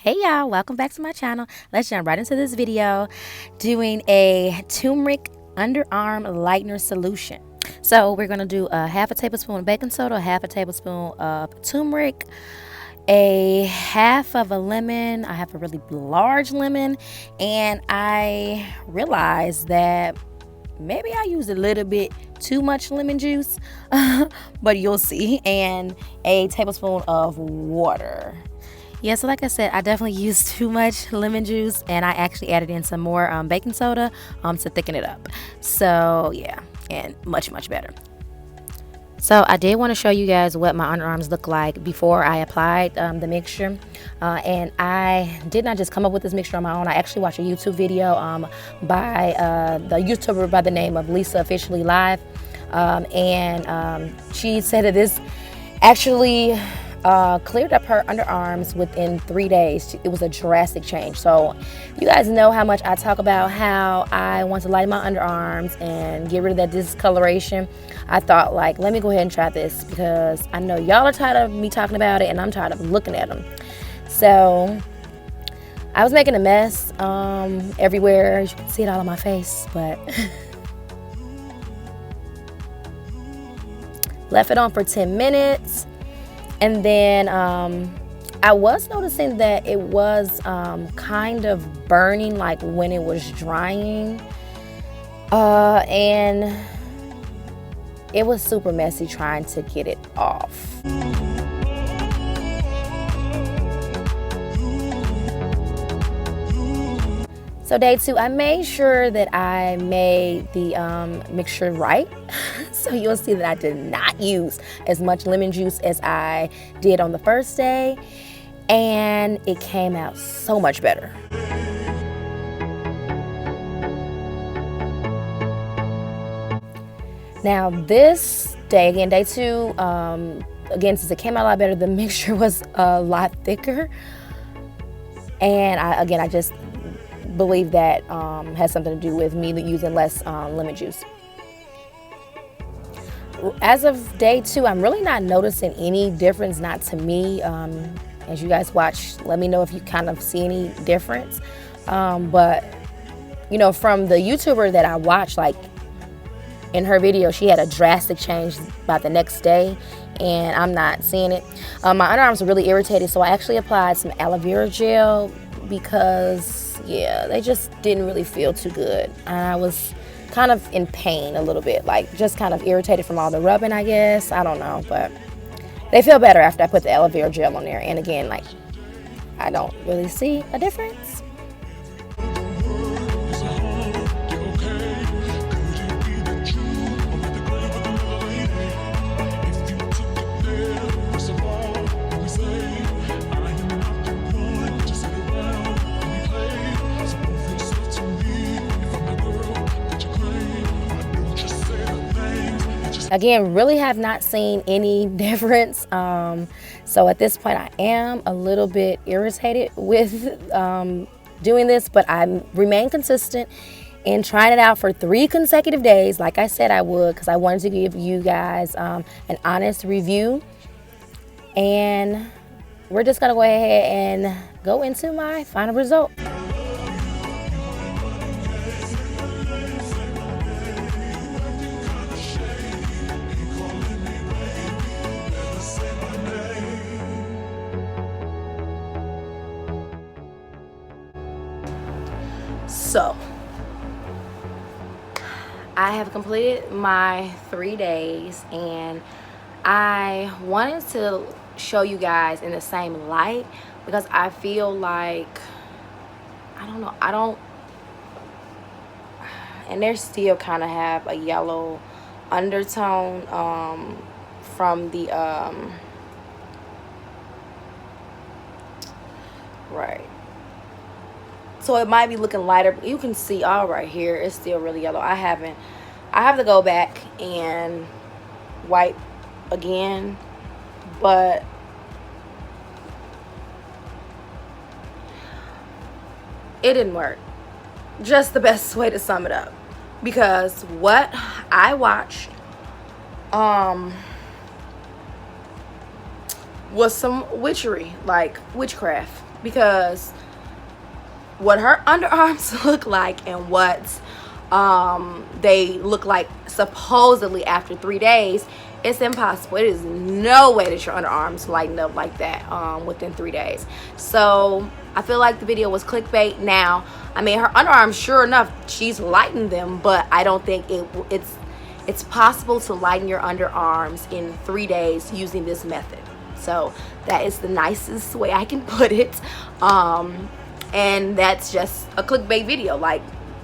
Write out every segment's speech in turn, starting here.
Hey y'all, welcome back to my channel. Let's jump right into this video doing a turmeric underarm lightener solution. So we're going to do a half a tablespoon of baking soda, a half a tablespoon of turmeric, a half of a lemon. I have a really large lemon, and I realized that maybe I used a little bit too much lemon juice, but you'll see, and a tablespoon of water. Yeah, so like I said, I definitely used too much lemon juice, and I actually added in some more baking soda to thicken it up. So yeah, and much better. So I did want to show you guys what my underarms look like before I applied the mixture. And I did not just come up with this mixture on my own. I actually watched a YouTube video by the YouTuber by the name of Lisa Officially Live. She said that this actually cleared up her underarms within 3 days. It was a drastic change. So you guys know how much I talk about how I want to lighten my underarms and get rid of that discoloration. I thought, like, let me go ahead and try this because I know y'all are tired of me talking about it and I'm tired of looking at them. So I was making a mess everywhere. You can see it all on my face, but left it on for 10 minutes. And then I was noticing that it was kind of burning, like when it was drying. And it was super messy trying to get it off. So day 2, I made sure that I made the mixture right. So you'll see that I did not use as much lemon juice as I did on the first day. And it came out so much better. Now this day, again, day 2, again, since it came out a lot better, the mixture was a lot thicker. And I just believe that has something to do with me using less lemon juice. As of day 2, I'm really not noticing any difference, not to me. As you guys watch, let me know if you kind of see any difference. But you know, from the YouTuber that I watched, like in her video, she had a drastic change by the next day, and I'm not seeing it. My underarms are really irritated, so I actually applied some aloe vera gel because, yeah, they just didn't really feel too good. I was kind of in pain a little bit, like just kind of irritated from all the rubbing, I guess. I don't know, but they feel better after I put the aloe vera gel on there. And again, like, I don't really see a difference. Again, really have not seen any difference. So at this point, I am a little bit irritated with doing this, but I remain consistent in trying it out for 3 consecutive days, like I said I would, because I wanted to give you guys an honest review. And we're just gonna go ahead and go into my final result. So I have completed my 3 days, and I wanted to show you guys in the same light because I feel like, I don't, and they still kind of have a yellow undertone from the right. So it might be looking lighter, but you can see all right here, it's still really yellow. I have to go back and wipe again, but it didn't work. Just the best way to sum it up, because what I watched was some witchery, like witchcraft. because what her underarms look like and what they look like supposedly after 3 days, it's impossible. It is no way that your underarms lighten up like that within 3 days. So I feel like the video was clickbait. Now, I mean, her underarms, sure enough, she's lightened them, but I don't think it's possible to lighten your underarms in 3 days using this method. So that is the nicest way I can put it. And that's just a clickbait video. Like,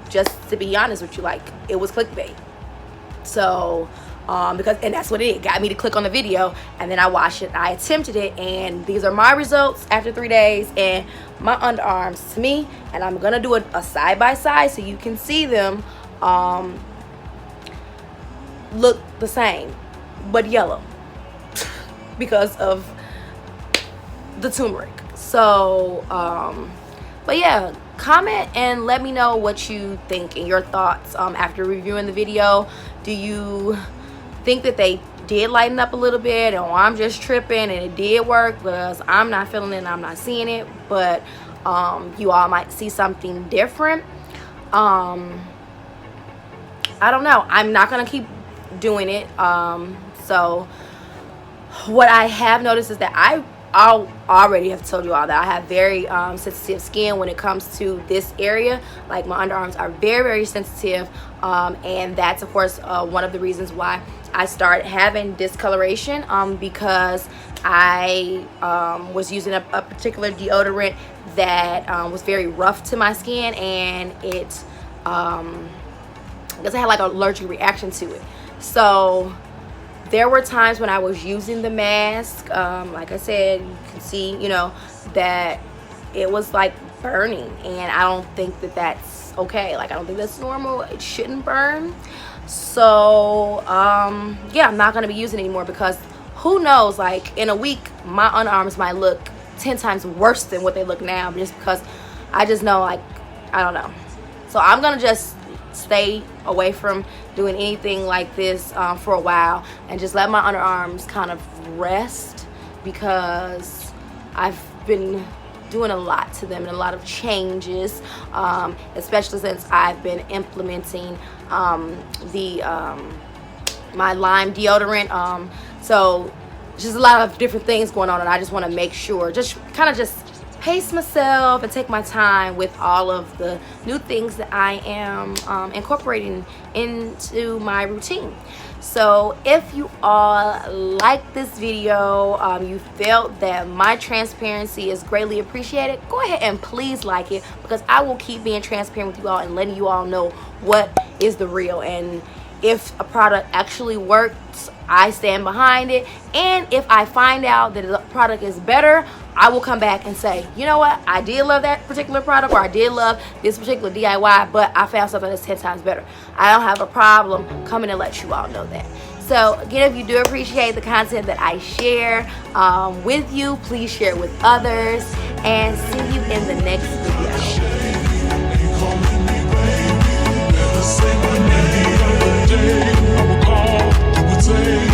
just to be honest with you, like, it was clickbait. So and that's what it got me to click on the video, and then I watched it. I attempted it, and these are my results after 3 days, and my underarms to me, and I'm gonna do a side by side so you can see them, look the same but yellow because of the turmeric. So but yeah, comment and let me know what you think and your thoughts after reviewing the video. Do you think that they did lighten up a little bit, or I'm just tripping and it did work? Because I'm not feeling it and I'm not seeing it, but you all might see something different. I don't know. I'm not gonna keep doing it. So what I have noticed is that I already have told you all that I have very sensitive skin when it comes to this area. Like, my underarms are very, very sensitive, and that's of course one of the reasons why I started having discoloration, because I was using a particular deodorant that was very rough to my skin, and it because I had like an allergic reaction to it. So there were times when I was using the mask, like I said, you can see, you know, that it was like burning, and I don't think that that's okay. Like, I don't think that's normal. It shouldn't burn. So yeah, I'm not gonna be using it anymore, because who knows, like, in a week my underarms might look 10 times worse than what they look now, just because I just know, like, I don't know. So I'm gonna just stay away from doing anything like this for a while, and just let my underarms kind of rest, because I've been doing a lot to them and a lot of changes, especially since I've been implementing my lime deodorant. So just a lot of different things going on, and I just want to make sure, just kind of just pace myself and take my time with all of the new things that I am incorporating into my routine. So if you all like this video, you felt that my transparency is greatly appreciated, go ahead and please like it, because I will keep being transparent with you all and letting you all know what is the real. And if a product actually works, I stand behind it. And if I find out that the product is better, I will come back and say, you know what, I did love that particular product, or I did love this particular DIY, but I found something that's 10 times better. I don't have a problem coming and let you all know that. So again, if you do appreciate the content that I share with you, please share it with others, and see you in the next video.